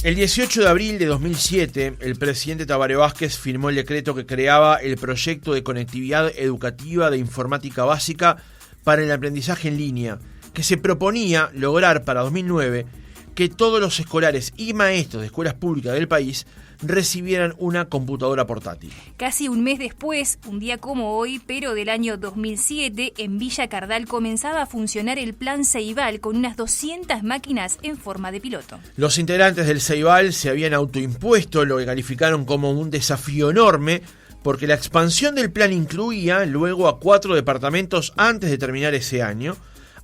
El 18 de abril de 2007, el presidente Tabaré Vázquez firmó el decreto que creaba el proyecto de conectividad educativa de informática básica para el aprendizaje en línea, que se proponía lograr para 2009 que todos los escolares y maestros de escuelas públicas del país recibieran una computadora portátil. Casi un mes después, un día como hoy, pero del año 2007, en Villa Cardal comenzaba a funcionar el Plan Ceibal con unas 200 máquinas en forma de piloto. Los integrantes del Ceibal se habían autoimpuesto lo que calificaron como un desafío enorme, porque la expansión del plan incluía luego a 4 departamentos antes de terminar ese año,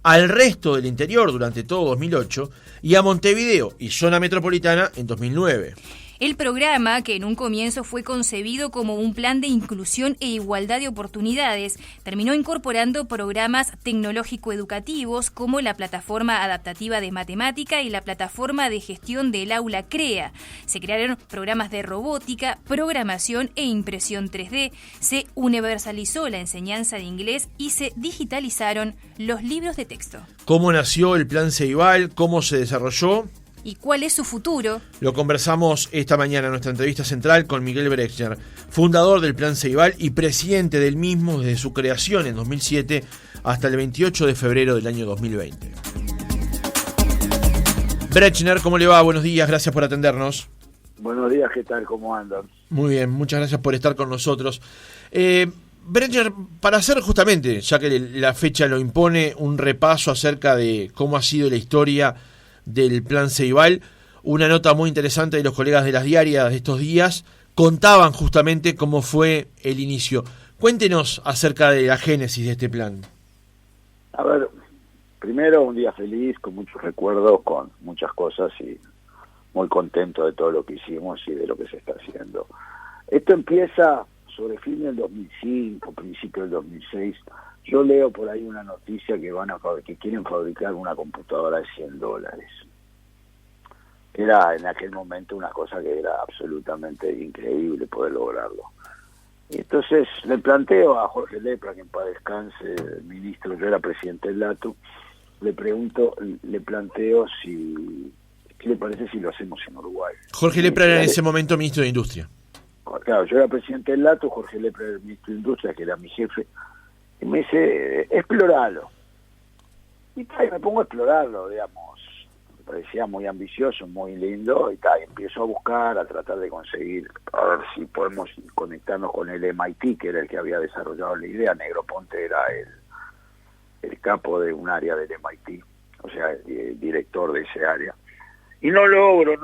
al resto del interior durante todo 2008 y a Montevideo y zona metropolitana en 2009. El programa, que en un comienzo fue concebido como un plan de inclusión e igualdad de oportunidades, terminó incorporando programas tecnológico-educativos como la plataforma adaptativa de matemática y la plataforma de gestión del aula CREA. Se crearon programas de robótica, programación e impresión 3D, se universalizó la enseñanza de inglés y se digitalizaron los libros de texto. ¿Cómo nació el Plan Ceibal? ¿Cómo se desarrolló? ¿Y cuál es su futuro? Lo conversamos esta mañana en nuestra entrevista central con Miguel Brechner, fundador del Plan Ceibal y presidente del mismo desde su creación en 2007 hasta el 28 de febrero del año 2020. Brechner, ¿cómo le va? Buenos días, gracias por atendernos. Buenos días, ¿qué tal? ¿Cómo andan? Muy bien, muchas gracias por estar con nosotros. Brechner, para hacer justamente, ya que la fecha lo impone, un repaso acerca de cómo ha sido la historia del Plan Ceibal, una nota muy interesante de los colegas de las diarias de estos días contaban justamente cómo fue el inicio. Cuéntenos acerca de la génesis de este plan. A ver, primero un día feliz, con muchos recuerdos, con muchas cosas y muy contento de todo lo que hicimos y de lo que se está haciendo. Esto empieza sobre fin del 2005, principio del 2006. Yo leo por ahí una noticia que quieren fabricar una computadora de $100. Era en aquel momento una cosa que era absolutamente increíble poder lograrlo. Y entonces le planteo a Jorge Lepra, que en paz descanse, el ministro, yo era presidente del LATU, le planteo qué le parece si lo hacemos en Uruguay. Jorge Lepra era en ese momento ministro de Industria. Claro, yo era presidente del LATU, Jorge Lepra era el ministro de Industria, que era mi jefe. Y me dice, exploralo. Y me pongo a explorarlo, digamos. Me parecía muy ambicioso, muy lindo. Y empiezo a buscar, a tratar de conseguir, a ver si podemos conectarnos con el MIT, que era el que había desarrollado la idea. Negroponte era el capo de un área del MIT, o sea, el director de ese área. Y no logro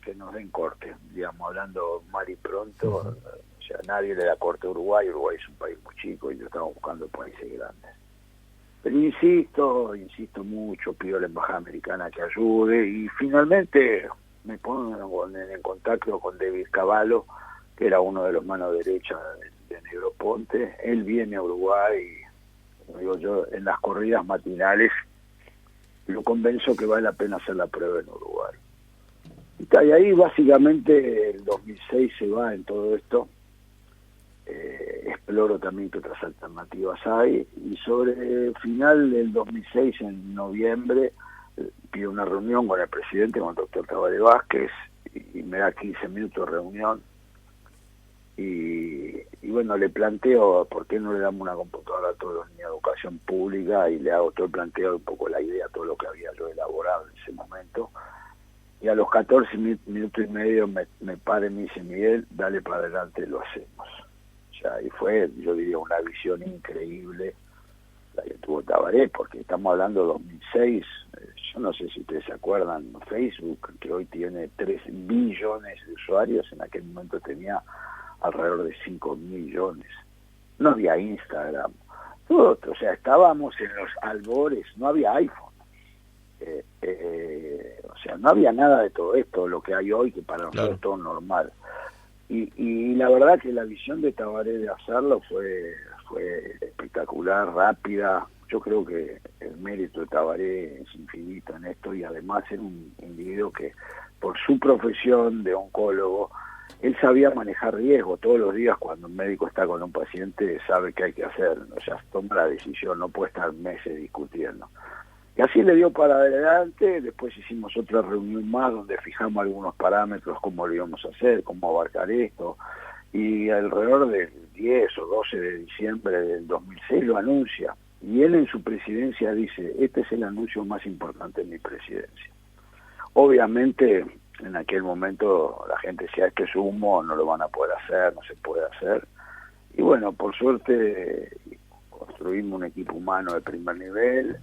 que nos den corte, digamos, hablando mal y pronto. O sea, nadie le da corte a Uruguay. Uruguay es un país muy chico y lo estamos buscando países grandes. Pero insisto mucho, pido a la embajada americana que ayude y finalmente me pongo en contacto con David Cavallo, que era uno de los manos derechas de Negroponte. Él viene a Uruguay y, como digo yo, en las corridas matinales lo convenzo que vale la pena hacer la prueba en Uruguay. Y ahí básicamente el 2006 se va en todo esto. Exploro también qué otras alternativas hay y sobre el final del 2006, en noviembre, pido una reunión con el presidente, con el doctor Tabaré Vázquez, y me da 15 minutos de reunión y bueno, le planteo por qué no le damos una computadora a todos los niños de educación pública y le hago todo el planteo, un poco la idea, todo lo que había yo elaborado en ese momento. Y a los 14 minutos y medio me para y me dice, Miguel, dale para adelante, lo hacemos. Y fue, yo diría, una visión increíble la que tuvo Tabaré, porque estamos hablando de 2006, yo no sé si ustedes se acuerdan, Facebook, que hoy tiene 3 billones de usuarios, en aquel momento tenía alrededor de 5 millones. No había Instagram, todo, o sea, estábamos en los albores, no había iPhone. O sea, no había nada de todo esto, lo que hay hoy, que para nosotros es todo normal. Y la verdad que la visión de Tabaré de hacerlo fue espectacular, rápida. Yo creo que el mérito de Tabaré es infinito en esto y además era un individuo que por su profesión de oncólogo, él sabía manejar riesgo. Todos los días cuando un médico está con un paciente sabe qué hay que hacer, o sea, toma la decisión, no puede estar meses discutiendo. Y Y así le dio para adelante. Después hicimos otra reunión más donde fijamos algunos parámetros, cómo lo íbamos a hacer, cómo abarcar esto. Y alrededor del 10 o 12 de diciembre del 2006 lo anuncia. Y él en su presidencia dice, este es el anuncio más importante de mi presidencia. Obviamente, en aquel momento la gente decía, esto es humo, no lo van a poder hacer, no se puede hacer. Y bueno, por suerte construimos un equipo humano de primer nivel,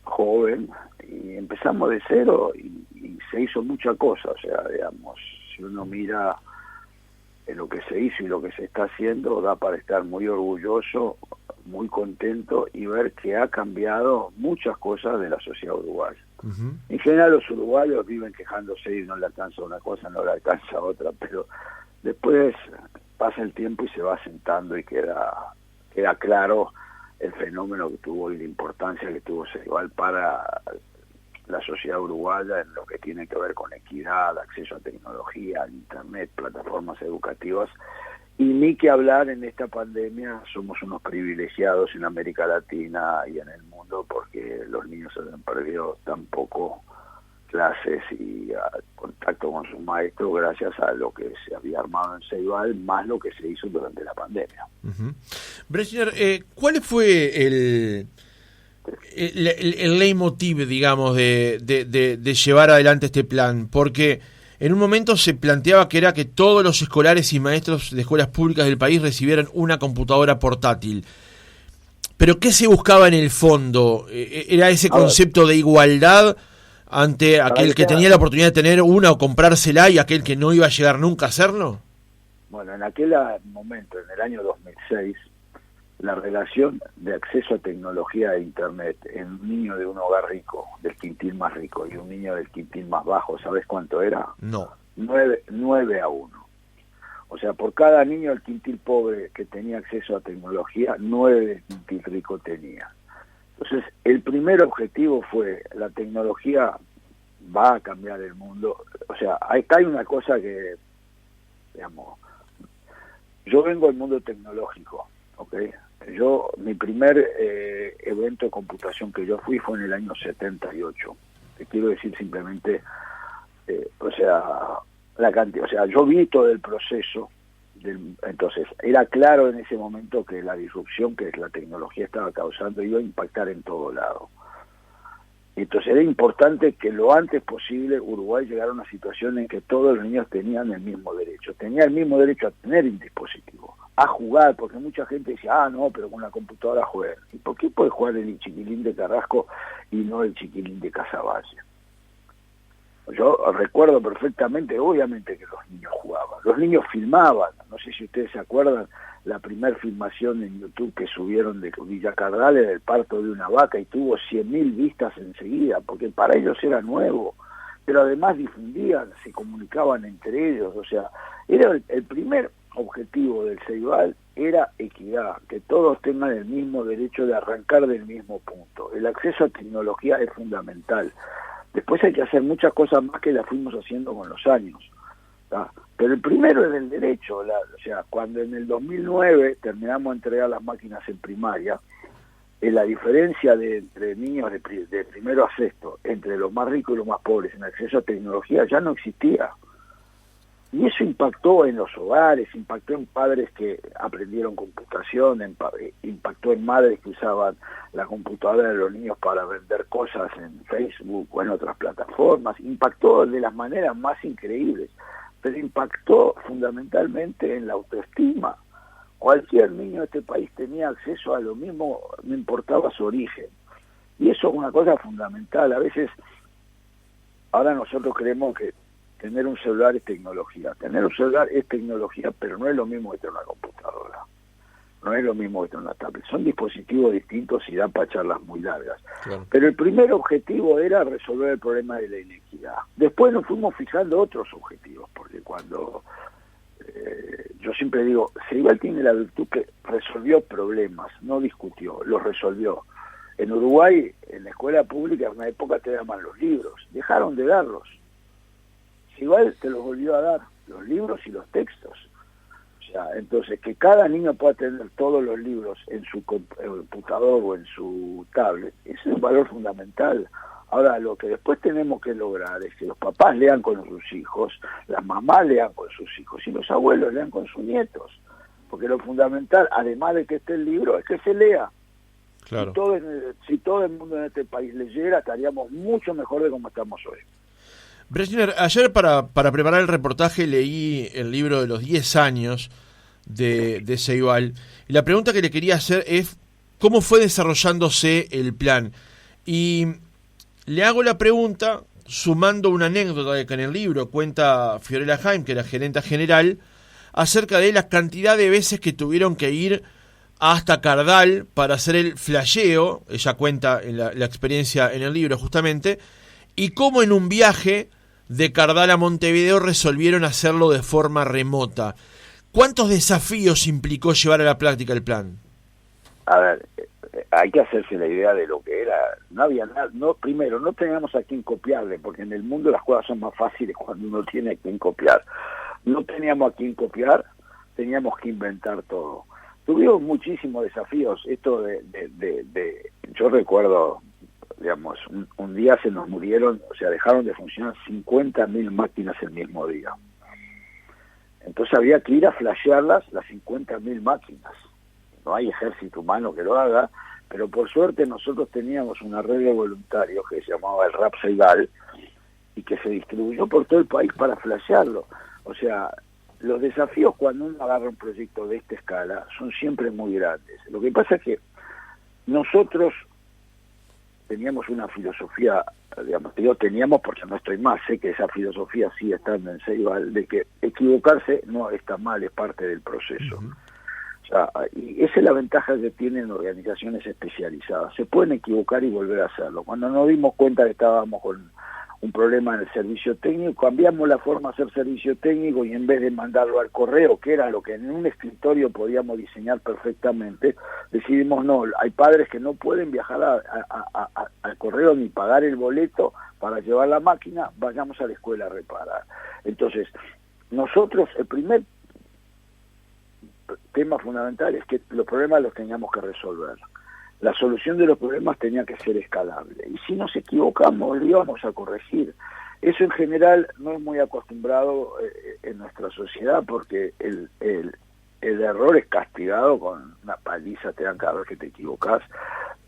joven, y empezamos de cero y se hizo mucha cosa. O sea, digamos, si uno mira lo que se hizo y lo que se está haciendo, da para estar muy orgulloso, muy contento y ver que ha cambiado muchas cosas de la sociedad uruguaya. Uh-huh. En general los uruguayos viven quejándose y no le alcanza una cosa, no le alcanza otra, pero después pasa el tiempo y se va sentando y queda claro el fenómeno que tuvo y la importancia que tuvo Ceibal para la sociedad uruguaya en lo que tiene que ver con equidad, acceso a tecnología, internet, plataformas educativas, y ni que hablar en esta pandemia. Somos unos privilegiados en América Latina y en el mundo porque los niños se han perdido tan poco clases y contacto con sus maestros gracias a lo que se había armado en Ceibal, más lo que se hizo durante la pandemia. Uh-huh. Brechner, ¿cuál fue el leitmotiv, digamos, de llevar adelante este plan? Porque en un momento se planteaba que era que todos los escolares y maestros de escuelas públicas del país recibieran una computadora portátil. ¿Pero qué se buscaba en el fondo? ¿Era ese concepto de igualdad ante aquel que tenía la oportunidad de tener una o comprársela y aquel que no iba a llegar nunca a hacerlo? Bueno, en aquel momento, en el año 2006, la relación de acceso a tecnología e internet en un niño de un hogar rico, del quintil más rico, y un niño del quintil más bajo, ¿sabes cuánto era? No. 9-1. O sea, por cada niño del quintil pobre que tenía acceso a tecnología, 9 del quintil rico tenía. Entonces, el primer objetivo fue, la tecnología va a cambiar el mundo. O sea, acá hay una cosa que, digamos, yo vengo del mundo tecnológico, ¿ok? Mi primer evento de computación que yo fui fue en el año 78. Te quiero decir simplemente, la cantidad, yo vi todo el proceso. Entonces, era claro en ese momento que la disrupción que la tecnología estaba causando iba a impactar en todo lado. Entonces era importante que lo antes posible Uruguay llegara a una situación en que todos los niños tenían el mismo derecho. Tenía el mismo derecho a tener un dispositivo, a jugar, porque mucha gente dice, no, pero con la computadora juega. ¿Y por qué puede jugar el chiquilín de Carrasco y no el chiquilín de Casaballe? Yo recuerdo perfectamente, obviamente que los niños jugaban, los niños filmaban. No sé si ustedes se acuerdan la primer filmación en YouTube que subieron de Villa Cardales del parto de una vaca y tuvo 100.000 vistas enseguida, porque para ellos era nuevo, pero además difundían, se comunicaban entre ellos. O sea, era el primer objetivo del Ceibal era equidad, que todos tengan el mismo derecho de arrancar del mismo punto. El acceso a tecnología es fundamental. Después hay que hacer muchas cosas más que las fuimos haciendo con los años, ¿tá? Pero el primero es el derecho. Cuando en el 2009 terminamos de entregar las máquinas en primaria, la diferencia entre niños de primero a sexto, entre los más ricos y los más pobres en acceso a tecnología ya no existía. Y eso impactó en los hogares, impactó en padres que aprendieron computación, impactó en madres que usaban la computadora de los niños para vender cosas en Facebook o en otras plataformas, impactó de las maneras más increíbles, pero impactó fundamentalmente en la autoestima. Cualquier niño de este país tenía acceso a lo mismo, no importaba su origen. Y eso es una cosa fundamental. A veces, ahora nosotros creemos que tener un celular es tecnología. Tener un celular es tecnología, pero no es lo mismo que tener una computadora. No es lo mismo que tener una tablet. Son dispositivos distintos y dan para charlas muy largas. Claro. Pero el primer objetivo era resolver el problema de la inequidad. Después nos fuimos fijando otros objetivos, porque cuando yo siempre digo, Ceibal tiene la virtud que resolvió problemas, no discutió, los resolvió. En Uruguay, en la escuela pública, en una época te daban los libros, dejaron de darlos. Ceibal te los volvió a dar, los libros y los textos. O sea, entonces, que cada niño pueda tener todos los libros en su computador o en su tablet, ese es un valor fundamental. Ahora, lo que después tenemos que lograr es que los papás lean con sus hijos, las mamás lean con sus hijos y los abuelos lean con sus nietos. Porque lo fundamental, además de que esté el libro, es que se lea. Claro. Si todo el mundo en este país leyera, estaríamos mucho mejor de como estamos hoy. Brejner, ayer para preparar el reportaje leí el libro de los 10 años de Ceibal. Y la pregunta que le quería hacer es cómo fue desarrollándose el plan. Y le hago la pregunta sumando una anécdota que en el libro cuenta Fiorella Jaime, que era gerenta general, acerca de la cantidad de veces que tuvieron que ir hasta Cardal para hacer el flasheo. Ella cuenta en la experiencia en el libro justamente, y cómo en un viaje de Cardal a Montevideo resolvieron hacerlo de forma remota. ¿Cuántos desafíos implicó llevar a la práctica el plan? A ver, hay que hacerse la idea de lo que era. No había nada. Primero, no teníamos a quién copiarle, porque en el mundo las cosas son más fáciles cuando uno tiene a quién copiar. No teníamos a quién copiar, teníamos que inventar todo. Tuvimos muchísimos desafíos. Esto yo recuerdo, digamos, un día se nos murieron, o sea, dejaron de funcionar 50.000 máquinas el mismo día. Entonces había que ir a flashearlas, las 50.000 máquinas. No hay ejército humano que lo haga, pero por suerte nosotros teníamos una red de voluntarios que se llamaba el Rap Ceibal y que se distribuyó por todo el país para flashearlo. O sea, los desafíos cuando uno agarra un proyecto de esta escala son siempre muy grandes. Lo que pasa es que nosotros teníamos una filosofía, digamos, yo teníamos porque no estoy más, sé que esa filosofía sigue estando en Ceibal, de que equivocarse no está mal, es parte del proceso. Uh-huh. O sea, y esa es la ventaja que tienen organizaciones especializadas. Se pueden equivocar y volver a hacerlo. Cuando nos dimos cuenta que estábamos con un problema en el servicio técnico, cambiamos la forma de hacer servicio técnico y en vez de mandarlo al correo, que era lo que en un escritorio podíamos diseñar perfectamente, decidimos no, hay padres que no pueden viajar al correo ni pagar el boleto para llevar la máquina, vayamos a la escuela a reparar. Entonces, nosotros, el primer tema fundamental es que los problemas los teníamos que resolver. La solución de los problemas tenía que ser escalable. Y si nos equivocamos, lo íbamos a corregir. Eso en general no es muy acostumbrado en nuestra sociedad porque el error es castigado con una paliza, te dan cada vez que te equivocas,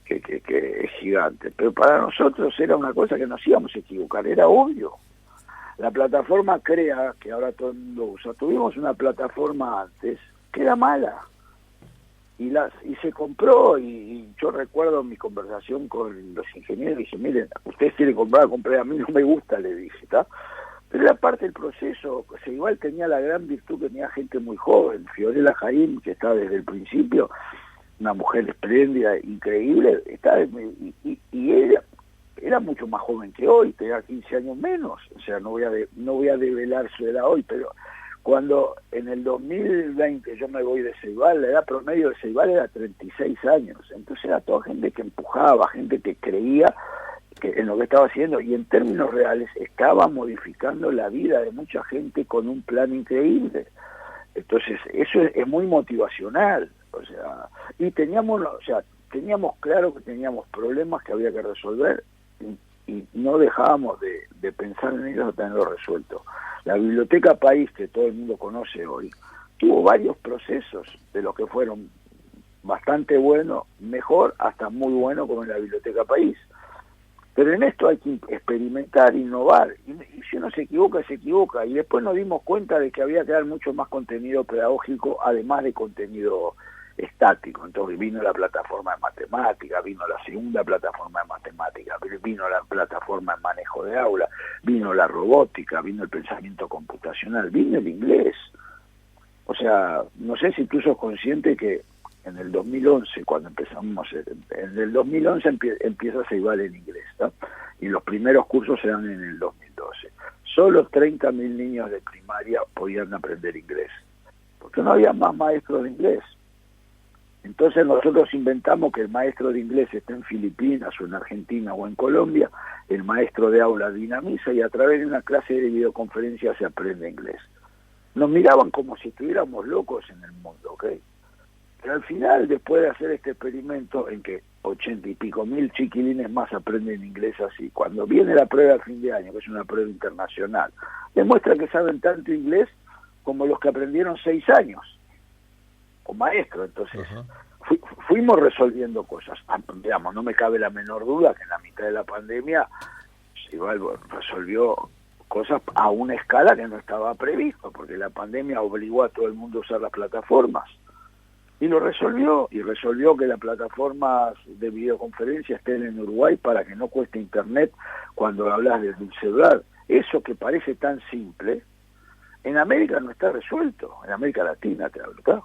que es gigante. Pero para nosotros era una cosa que nos íbamos a equivocar, era obvio. La plataforma CREA, que ahora todo el mundo usa, tuvimos una plataforma antes que era mala. Y se compró, y yo recuerdo mi conversación con los ingenieros, y dije, miren, ustedes quieren comprar, compré, a mí no me gusta, le dije, ¿está? Pero era parte del proceso. O sea, igual tenía la gran virtud que tenía gente muy joven, Fiorella Jaime, que está desde el principio, una mujer espléndida, increíble, y ella era mucho más joven que hoy, tenía 15 años menos, o sea, no voy a develar su edad hoy, pero cuando en el 2020 yo me voy de Ceibal, la edad promedio de Ceibal era 36 años. Entonces era toda gente que empujaba, gente que creía que en lo que estaba haciendo y en términos reales estaba modificando la vida de mucha gente con un plan increíble. Entonces eso es muy motivacional. O sea, y teníamos claro que teníamos problemas que había que resolver y no dejábamos de pensar en ellos hasta tenerlos resueltos. La Biblioteca País, que todo el mundo conoce hoy, tuvo varios procesos de los que fueron bastante buenos, mejor, hasta muy bueno como en la Biblioteca País. Pero en esto hay que experimentar, innovar, y si uno se equivoca, y después nos dimos cuenta de que había que dar mucho más contenido pedagógico, además de contenido estático. Entonces vino la plataforma de matemática, vino la segunda plataforma de matemática, vino la plataforma de manejo de aula, vino la robótica, vino el pensamiento computacional, vino el inglés. O sea, no sé si tú sos consciente que en el 2011, cuando empezamos, en el 2011 empieza Ceibal en inglés, ¿no? Y los primeros cursos se dan en el 2012. Solo 30.000 niños de primaria podían aprender inglés, porque no había más maestros de inglés. Entonces nosotros inventamos que el maestro de inglés esté en Filipinas o en Argentina o en Colombia, el maestro de aula dinamiza y a través de una clase de videoconferencia se aprende inglés. nos miraban como si estuviéramos locos en el mundo, ¿ok? Pero al final, después de hacer este experimento en que 80 y pico mil chiquilines más aprenden inglés así, cuando viene la prueba a fin de año, que es una prueba internacional, demuestra que saben tanto inglés como los que aprendieron 6 años, o maestros. Entonces, fuimos resolviendo cosas. Digamos, no me cabe la menor duda que en la mitad de la pandemia igual resolvió cosas a una escala que no estaba previsto, porque la pandemia obligó a todo el mundo a usar las plataformas. Y lo resolvió, y resolvió que las plataformas de videoconferencia estén en Uruguay para que no cueste internet cuando hablas desde un celular. Eso que parece tan simple, en América no está resuelto, en América Latina te hablo, claro.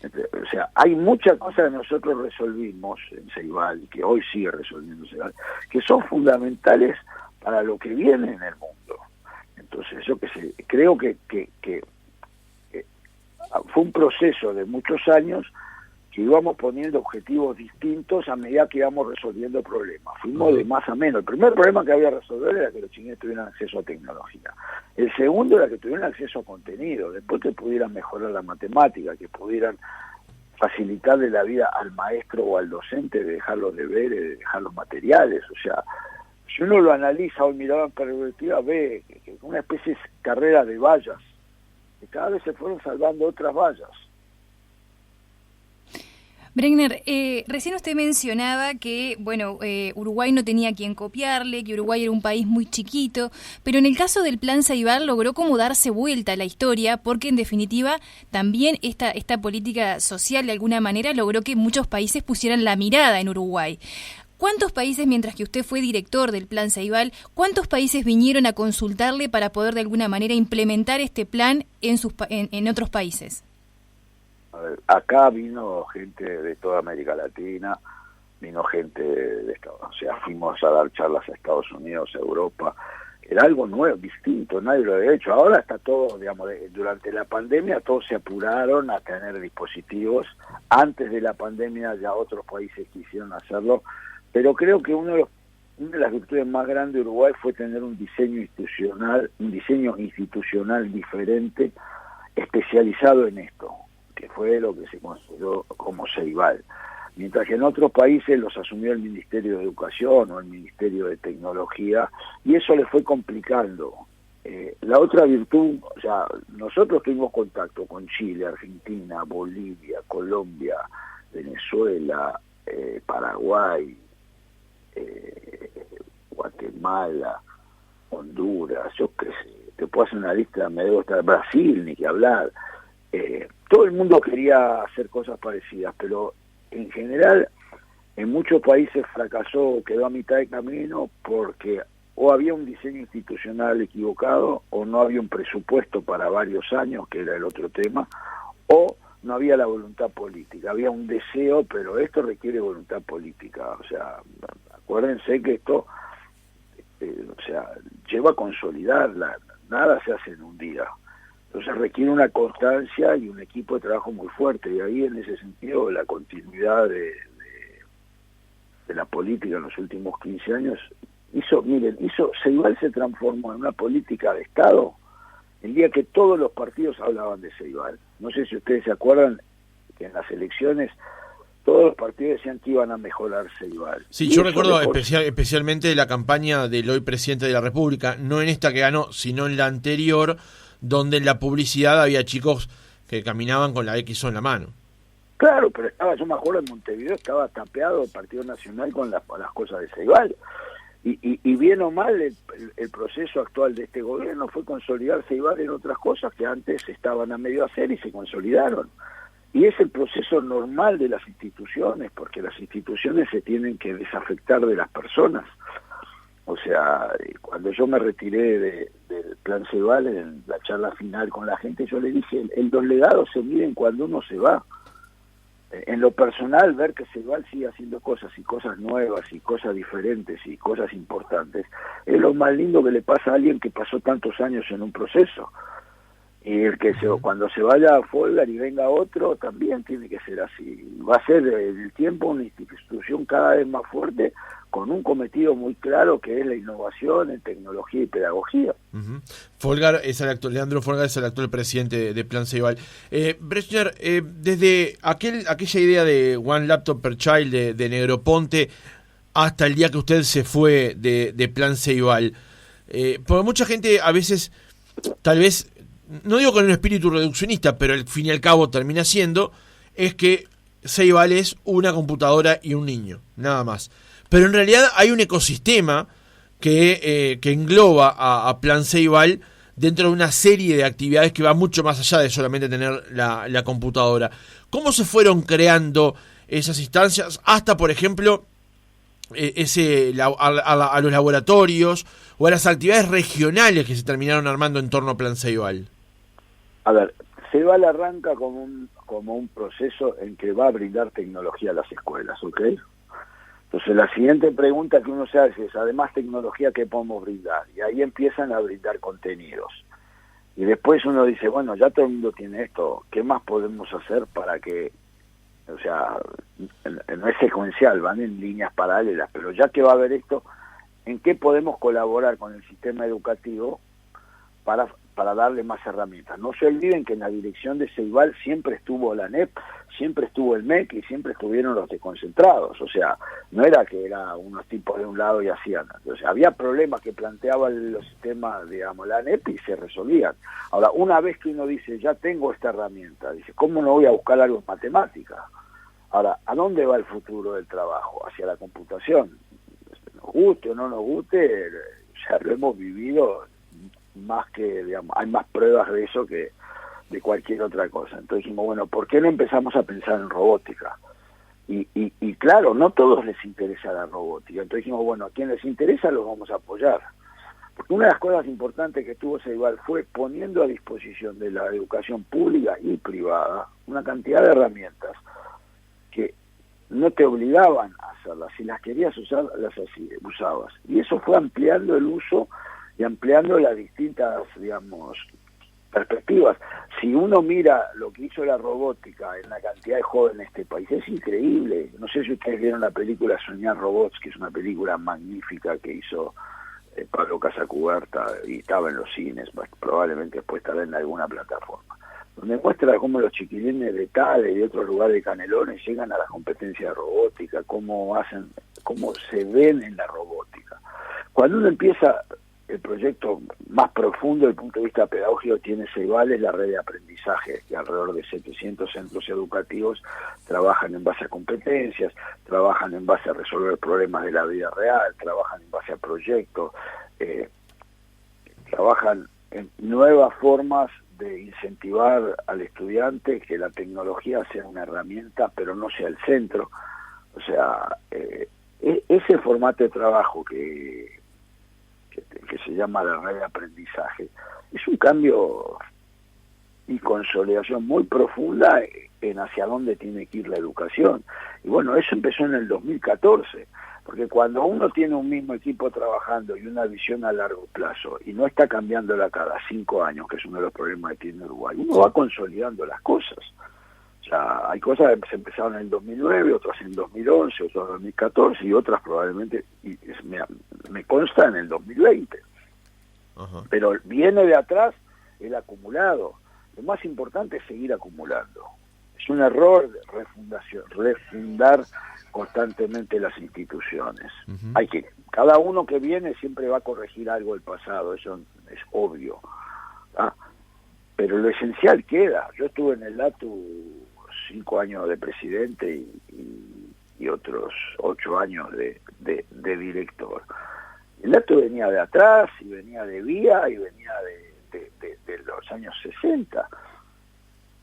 O sea, hay muchas cosas que nosotros resolvimos en Ceibal, y que hoy sigue resolviendo Ceibal, que son fundamentales para lo que viene en el mundo. Entonces, yo creo que fue un proceso de muchos años que íbamos poniendo objetivos distintos a medida que íbamos resolviendo problemas. Fuimos de más a menos. El primer problema que había que resolver era que los chinos tuvieran acceso a tecnología. El segundo era que tuvieran acceso a contenido, después que pudieran mejorar la matemática, que pudieran facilitarle la vida al maestro o al docente, de dejar los deberes, de dejar los materiales. O sea, si uno lo analiza hoy mirado en perspectiva, ve que una especie de carrera de vallas, que cada vez se fueron salvando otras vallas. Brenner, recién usted mencionaba que, Uruguay no tenía a quien copiarle, que Uruguay era un país muy chiquito, pero en el caso del Plan Ceibal logró como darse vuelta a la historia, porque en definitiva también esta política social de alguna manera logró que muchos países pusieran la mirada en Uruguay. ¿Cuántos países, mientras que usted fue director del Plan Ceibal, cuántos países vinieron a consultarle para poder de alguna manera implementar este plan en otros países? A ver, acá vino gente de toda América Latina, vino gente de Estados Unidos, o sea, fuimos a dar charlas a Estados Unidos, a Europa. Era algo nuevo, distinto, nadie lo había hecho. Ahora está todo, digamos, durante la pandemia todos se apuraron a tener dispositivos. Antes de la pandemia ya otros países quisieron hacerlo, pero creo que una de las virtudes más grandes de Uruguay fue tener un diseño institucional diferente, especializado en esto, que fue lo que se consideró como Ceibal. Mientras que en otros países los asumió el Ministerio de Educación o el Ministerio de Tecnología, y eso le fue complicando. La otra virtud, o sea, nosotros tuvimos contacto con Chile, Argentina, Bolivia, Colombia, Venezuela, Paraguay, Guatemala, Honduras, yo qué sé, te puedo hacer una lista, me debo estar, Brasil, ni que hablar. Todo el mundo quería hacer cosas parecidas, pero en general en muchos países fracasó, quedó a mitad de camino porque o había un diseño institucional equivocado, o no había un presupuesto para varios años, que era el otro tema, o no había la voluntad política. Había un deseo, pero esto requiere voluntad política. O sea, acuérdense que esto lleva a consolidar, nada se hace en un día. Entonces requiere una constancia y un equipo de trabajo muy fuerte, y ahí en ese sentido la continuidad de la política en los últimos 15 años Ceibal se transformó en una política de Estado el día que todos los partidos hablaban de Ceibal. No sé si ustedes se acuerdan que en las elecciones todos los partidos decían que iban a mejorar Ceibal. Sí, yo recuerdo especialmente la campaña del hoy presidente de la República, no en esta que ganó, sino en la anterior, donde en la publicidad había chicos que caminaban con la XO en la mano. Claro, pero yo me acuerdo en Montevideo, estaba tapeado el Partido Nacional con las cosas de Ceibal. Y bien o mal, el proceso actual de este gobierno fue consolidar Ceibal en otras cosas que antes estaban a medio hacer y se consolidaron. Y es el proceso normal de las instituciones, porque las instituciones se tienen que desafectar de las personas. O sea, cuando yo me retiré del Plan Ceibal, en la charla final con la gente, yo le dije, los legados se miden cuando uno se va. En lo personal, ver que Ceibal sigue haciendo cosas, y cosas nuevas, y cosas diferentes, y cosas importantes, es lo más lindo que le pasa a alguien que pasó tantos años en un proceso. Y cuando se vaya a Folgar y venga otro, también tiene que ser así. Va a ser en el tiempo una institución cada vez más fuerte, con un cometido muy claro, que es la innovación en tecnología y pedagogía. Uh-huh. Folgar es el actual, Leandro Folgar es el actual presidente de Plan Ceibal. Brechner, desde aquella idea de One Laptop per Child de Negroponte hasta el día que usted se fue de Plan Ceibal, porque mucha gente a veces, tal vez, no digo con un espíritu reduccionista, pero al fin y al cabo termina siendo, es que Ceibal es una computadora y un niño, nada más. Pero en realidad hay un ecosistema que engloba a Plan Ceibal dentro de una serie de actividades que va mucho más allá de solamente tener la computadora. ¿Cómo se fueron creando esas instancias hasta, por ejemplo, a los laboratorios o a las actividades regionales que se terminaron armando en torno a Plan Ceibal? A ver, Ceibal arranca como un proceso en que va a brindar tecnología a las escuelas, ¿ok? Entonces la siguiente pregunta que uno se hace es, además tecnología, ¿qué podemos brindar? Y ahí empiezan a brindar contenidos. Y después uno dice, bueno, ya todo el mundo tiene esto, ¿qué más podemos hacer para que, o sea, no es secuencial, van en líneas paralelas, pero ya que va a haber esto, ¿en qué podemos colaborar con el sistema educativo para darle más herramientas? No se olviden que en la dirección de Ceibal siempre estuvo la ANEP, siempre estuvo el MEC y siempre estuvieron los desconcentrados. O sea, no era que eran unos tipos de un lado y hacían. O sea, había problemas que planteaban los sistemas, digamos, la ANEP, y se resolvían. Ahora, una vez que uno dice, ya tengo esta herramienta, dice, ¿cómo no voy a buscar algo en matemática? Ahora, ¿a dónde va el futuro del trabajo? Hacia la computación. Nos guste o no nos guste, ya lo hemos vivido, más que, digamos, hay más pruebas de eso que de cualquier otra cosa. Entonces dijimos, bueno, ¿por qué no empezamos a pensar en robótica? Y claro, no a todos les interesa la robótica. Entonces dijimos, bueno, a quien les interesa los vamos a apoyar. Porque una de las cosas importantes que tuvo Ceibal fue poniendo a disposición de la educación pública y privada una cantidad de herramientas que no te obligaban a hacerlas. Si las querías usar, las usabas. Y eso fue ampliando el uso y ampliando las distintas, digamos, perspectivas. Si uno mira lo que hizo la robótica en la cantidad de jóvenes de este país, es increíble. No sé si ustedes vieron la película Soñar Robots, que es una película magnífica que hizo Pablo Casacuberta y estaba en los cines, probablemente después estará en alguna plataforma, donde muestra cómo los chiquilines de Tales y de otros lugares de Canelones llegan a la competencia de robótica, cómo se ven en la robótica. Cuando uno empieza el proyecto más profundo desde el punto de vista pedagógico tiene Ceibal, es la red de aprendizaje, que alrededor de 700 centros educativos trabajan en base a competencias, trabajan en base a resolver problemas de la vida real, trabajan en base a proyectos, trabajan en nuevas formas de incentivar al estudiante, que la tecnología sea una herramienta, pero no sea el centro. O sea, ese formato de trabajo que se llama la red de aprendizaje, es un cambio y consolidación muy profunda en hacia dónde tiene que ir la educación. Y bueno, eso empezó en el 2014, porque cuando uno tiene un mismo equipo trabajando y una visión a largo plazo, y no está cambiándola cada 5 años, que es uno de los problemas que tiene Uruguay, uno va consolidando las cosas. O sea, hay cosas que se empezaron en el 2009, otras en 2011, otras en 2014 y otras probablemente, y me consta, en el 2020. Uh-huh. Pero viene de atrás el acumulado. Lo más importante es seguir acumulando. Es un error refundar constantemente las instituciones. Uh-huh. Cada uno que viene siempre va a corregir algo del pasado, eso es obvio. Pero lo esencial queda. Yo estuve en el LATU 5 años de presidente y otros 8 años de director. El LATU venía de atrás, y venía de vía, y venía de los años 60.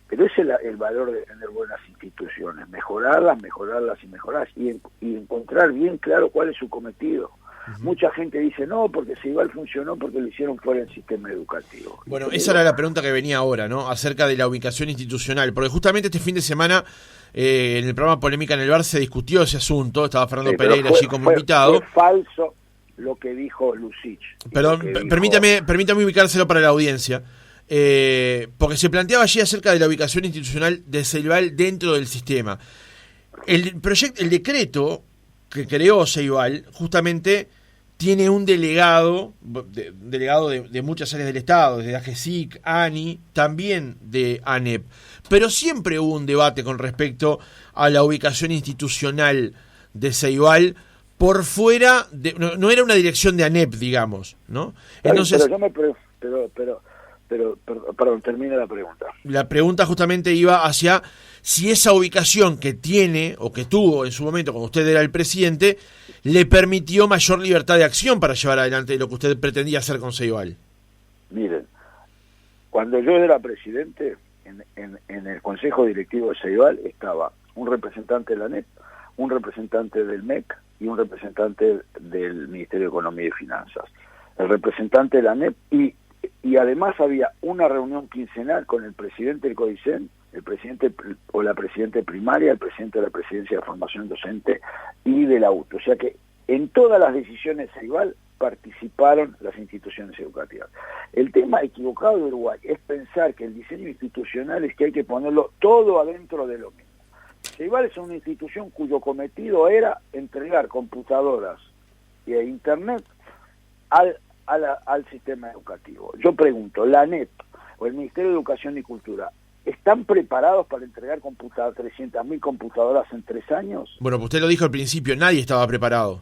Pero ese es el valor de tener buenas instituciones, mejorarlas y encontrar bien claro cuál es su cometido. Uh-huh. Mucha gente dice, no, porque Ceibal funcionó porque lo hicieron fuera del sistema educativo. Bueno, esa era la pregunta que venía ahora, ¿no? Acerca de la ubicación institucional, porque justamente este fin de semana en el programa Polémica en el Bar se discutió ese asunto, estaba Fernando Pereira allí como invitado. Fue falso lo que dijo Lucich. Perdón, permítame ubicárselo para la audiencia. porque se planteaba allí acerca de la ubicación institucional de Ceibal dentro del sistema. El decreto que creó Ceibal justamente tiene un delegado de muchas áreas del Estado, desde AGESIC, ANI, también de ANEP. Pero siempre hubo un debate con respecto a la ubicación institucional de Ceibal por fuera, no era una dirección de ANEP, digamos, ¿no? Entonces, perdón, termina la pregunta. La pregunta justamente iba hacia si esa ubicación que tiene o que tuvo en su momento cuando usted era el presidente le permitió mayor libertad de acción para llevar adelante lo que usted pretendía hacer con Ceibal. Miren, cuando yo era presidente, en el Consejo Directivo de Ceibal estaba un representante de la ANEP, un representante del MEC y un representante del Ministerio de Economía y Finanzas. El representante de la ANEP y además había una reunión quincenal con el presidente del CODICEN, el presidente o la presidenta primaria, el presidente de la Presidencia de Formación Docente y de la UTU. O sea que en todas las decisiones de Ceibal participaron las instituciones educativas. El tema equivocado de Uruguay es pensar que el diseño institucional es que hay que ponerlo todo adentro de lo mismo. Ceibal es una institución cuyo cometido era entregar computadoras e internet al sistema educativo. Yo pregunto, ¿la ANEP o el Ministerio de Educación y Cultura están preparados para entregar 300.000 computadoras en 3 años? Bueno, pues usted lo dijo al principio, nadie estaba preparado.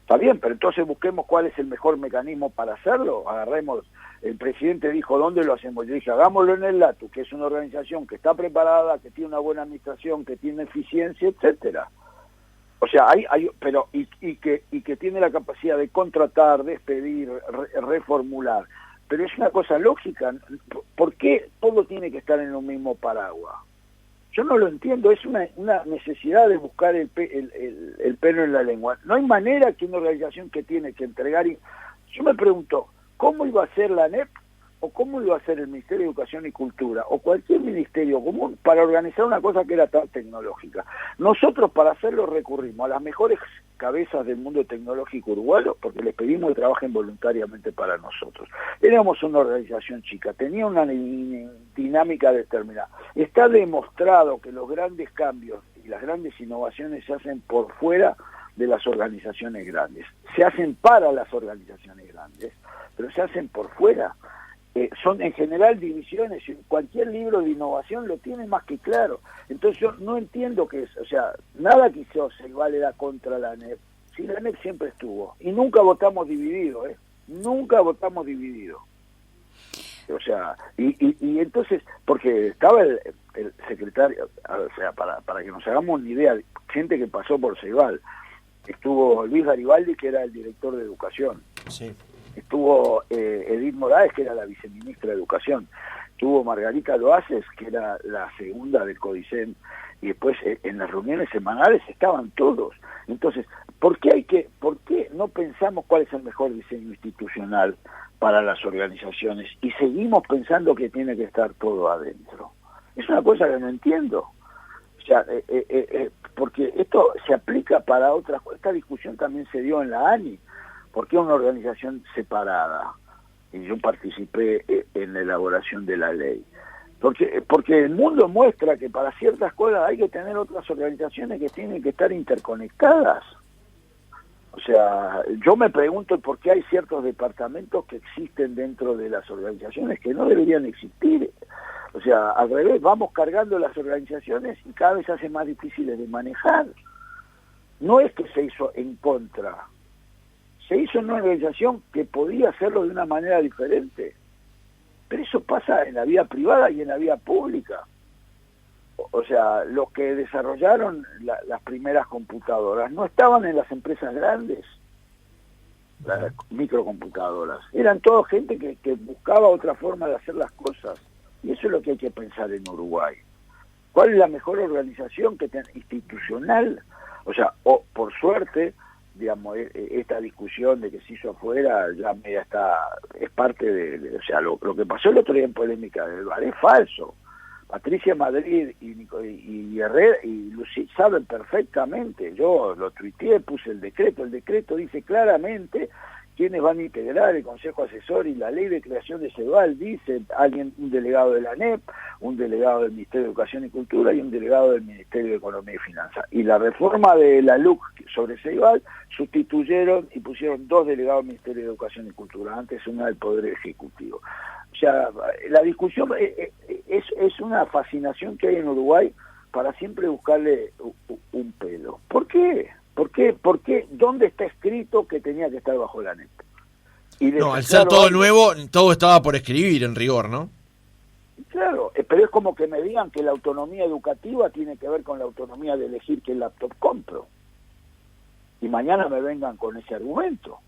Está bien, pero entonces busquemos cuál es el mejor mecanismo para hacerlo. Agarremos, el presidente dijo, ¿dónde lo hacemos? Yo dije, hagámoslo en el LATU, que es una organización que está preparada, que tiene una buena administración, que tiene eficiencia, etcétera. O sea, pero que tiene la capacidad de contratar, despedir, reformular. Pero es una cosa lógica. ¿Por qué todo tiene que estar en un mismo paraguas? Yo no lo entiendo. Es una necesidad de buscar el pelo en la lengua. No hay manera que una organización que tiene que entregar... Yo me pregunto, ¿cómo iba a ser la ANEP o cómo iba a ser el Ministerio de Educación y Cultura o cualquier ministerio común para organizar una cosa que era tan tecnológica? Nosotros para hacerlo recurrimos a las mejores cabezas del mundo tecnológico uruguayo porque les pedimos que trabajen voluntariamente para nosotros. Éramos una organización chica, tenía una dinámica determinada. Está demostrado que los grandes cambios y las grandes innovaciones se hacen por fuera de las organizaciones grandes. Se hacen para las organizaciones grandes, pero se hacen por fuera. Son en general divisiones, cualquier libro de innovación lo tiene más que claro. Entonces yo no entiendo que es, o sea, nada que Ceibal era contra la ANEP. Sí, la ANEP siempre estuvo, y nunca votamos dividido, nunca votamos dividido. O sea, y entonces, porque estaba el secretario, o sea, para que nos hagamos una idea, gente que pasó por Ceibal, estuvo Luis Garibaldi, que era el director de Educación. Sí. Estuvo Edith Morales, que era la viceministra de Educación, estuvo Margarita Loaces, que era la segunda del CODICEN, y después en las reuniones semanales estaban todos. Entonces, ¿por qué no pensamos cuál es el mejor diseño institucional para las organizaciones y seguimos pensando que tiene que estar todo adentro? Es una cosa que no entiendo. O sea, porque esto se aplica para otras cosas. Esta discusión también se dio en la ANI, porque es una organización separada, y yo participé en la elaboración de la ley. Porque el mundo muestra que para ciertas cosas hay que tener otras organizaciones que tienen que estar interconectadas. O sea, yo me pregunto por qué hay ciertos departamentos que existen dentro de las organizaciones que no deberían existir. O sea, al revés, vamos cargando las organizaciones y cada vez se hace más difíciles de manejar. No es que se hizo en contra. Se hizo una organización que podía hacerlo de una manera diferente. Pero eso pasa en la vida privada y en la vida pública. O sea, los que desarrollaron las primeras computadoras no estaban en las empresas grandes, las microcomputadoras. Eran toda gente que buscaba otra forma de hacer las cosas. Y eso es lo que hay que pensar en Uruguay. ¿Cuál es la mejor organización institucional? O sea, por suerte, digamos, esta discusión de que se hizo afuera ya media es parte de o sea, lo que pasó el otro día en polémica del VAR es falso. Patricia Madrid y Herrera y Lucy saben perfectamente, yo lo tuiteé, puse el decreto dice claramente ¿quiénes van a integrar el Consejo Asesor y la ley de creación de CEIBAL? Dice alguien, un delegado de la ANEP, un delegado del Ministerio de Educación y Cultura y un delegado del Ministerio de Economía y Finanzas. Y la reforma de la LUC sobre CEIBAL sustituyeron y pusieron 2 delegados del Ministerio de Educación y Cultura, antes una del Poder Ejecutivo. O sea, la discusión es una fascinación que hay en Uruguay para siempre buscarle un pelo. ¿Por qué? ¿Por qué? ¿Dónde está escrito que tenía que estar bajo la ANEP? No, al ser todo nuevo, todo estaba por escribir en rigor, ¿no? Claro, pero es como que me digan que la autonomía educativa tiene que ver con la autonomía de elegir qué laptop compro. Y mañana me vengan con ese argumento.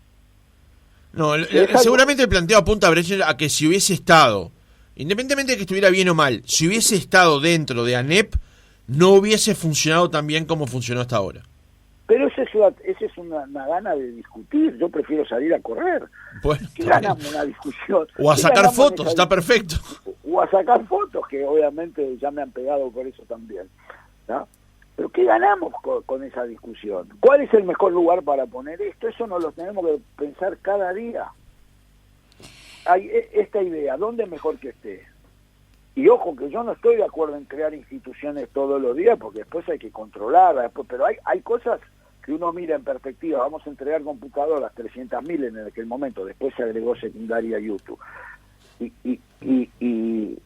No, seguramente el planteo apunta a que si hubiese estado, independientemente de que estuviera bien o mal, si hubiese estado dentro de ANEP, no hubiese funcionado tan bien como funcionó hasta ahora. Pero esa es una gana de discutir. Yo prefiero salir a correr. Bueno, ¿qué ganamos una discusión? O a sacar fotos, está perfecto. O a sacar fotos, que obviamente ya me han pegado por eso también, ¿no? Pero ¿qué ganamos con esa discusión? ¿Cuál es el mejor lugar para poner esto? Eso nos lo tenemos que pensar cada día. Hay esta idea, ¿dónde es mejor que esté? Y ojo, que yo no estoy de acuerdo en crear instituciones todos los días, porque después hay que controlarlas, pero hay cosas que uno mira en perspectiva. Vamos a entregar computadoras, 300.000 en aquel momento, después se agregó secundaria YouTube. Y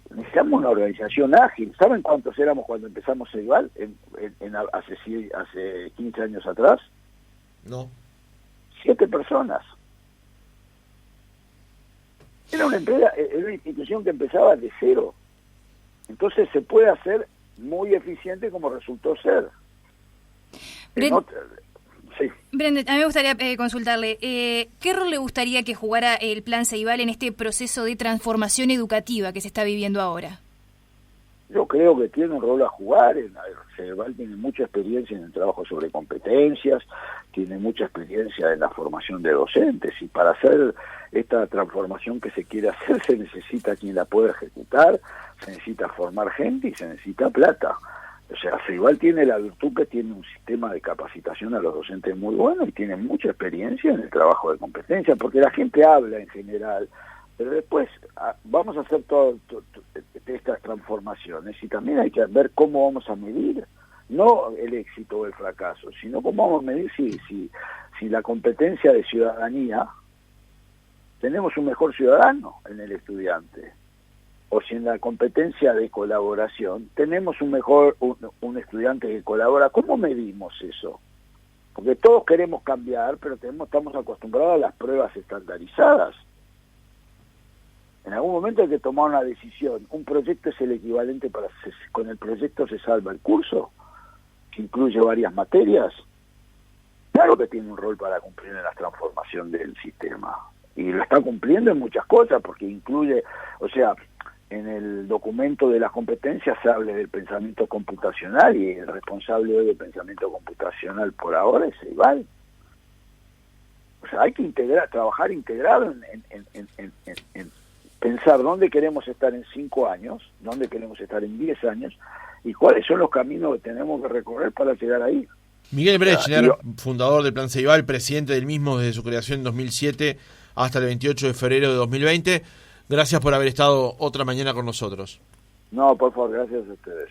necesitamos una organización ágil. ¿Saben cuántos éramos cuando empezamos CEIBAL hace 15 años atrás? No. 7 personas. Era una empresa, era una institución que empezaba de cero. Entonces se puede hacer muy eficiente como resultó ser. Sí. Brendan, a mí me gustaría consultarle, ¿qué rol le gustaría que jugara el Plan CEIBAL en este proceso de transformación educativa que se está viviendo ahora? Yo creo que tiene un rol a jugar. CEIBAL tiene mucha experiencia en el trabajo sobre competencias, tiene mucha experiencia en la formación de docentes, y para hacer esta transformación que se quiere hacer se necesita quien la pueda ejecutar, se necesita formar gente y se necesita plata. O sea, CEIBAL tiene la virtud que tiene un sistema de capacitación a los docentes muy bueno y tiene mucha experiencia en el trabajo de competencia, porque la gente habla en general, pero después vamos a hacer todas estas transformaciones y también hay que ver cómo vamos a medir, no el éxito o el fracaso, sino cómo vamos a medir si la competencia de ciudadanía, tenemos un mejor ciudadano en el estudiante, o si en la competencia de colaboración tenemos un estudiante que colabora. ¿Cómo medimos eso? Porque todos queremos cambiar, pero estamos acostumbrados a las pruebas estandarizadas. En algún momento hay que tomar una decisión. ¿Un proyecto es el equivalente con el proyecto se salva el curso? ¿Que incluye varias materias? Claro que tiene un rol para cumplir en la transformación del sistema. Y lo está cumpliendo en muchas cosas, porque incluye, o sea, en el documento de las competencias se habla del pensamiento computacional, y el responsable hoy del pensamiento computacional por ahora es CEIBAL. O sea, hay que trabajar integrado en pensar dónde queremos estar en 5 años, dónde queremos estar en 10 años, y cuáles son los caminos que tenemos que recorrer para llegar ahí. Miguel Brechner, fundador del Plan CEIBAL, presidente del mismo desde su creación en 2007 hasta el 28 de febrero de 2020. Gracias por haber estado otra mañana con nosotros. No, por favor, gracias a ustedes.